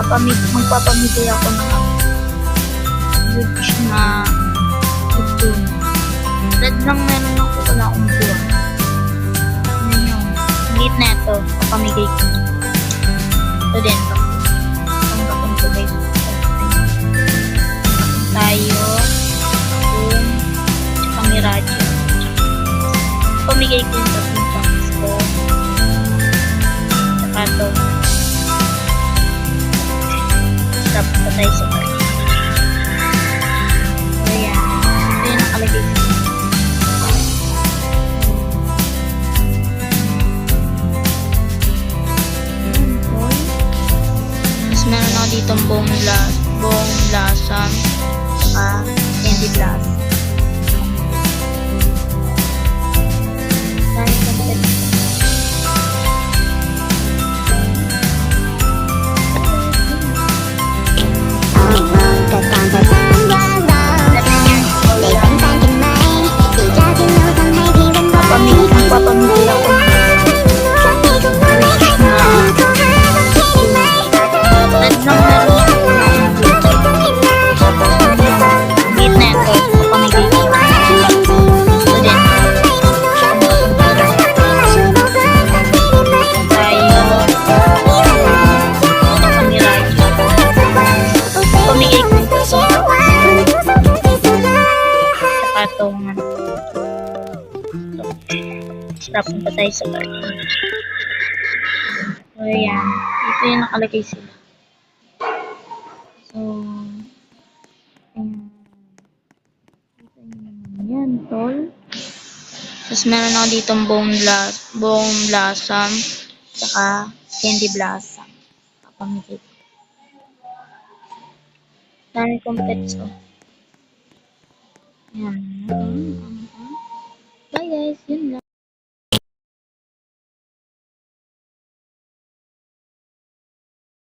magpapamigay ako ng huge na ito. Red lang meron ako, wala akong buwa. Ano yun? Liit na ito, papamigay ko. Ito din, pang ko guys. Tayo, boom, tsaka Miraggio. Pamigay ko yung tatlong chunks ko. Tsaka ito. Stop pa tayo sa part. So yan. Ito yung nakalagay sa meron ako ditong buong lasam saka candy blast. Dahil kapit. Papamigay ako. Stop pa tayo sa garden. So, yan. Ito yung nakalagay sila. So, ayan. Ito yung yan, tol. Tapos, meron ako ditong buong blossom, saka candy blossom. Kapamigay ko. Dami kong pets, oh. Ayan.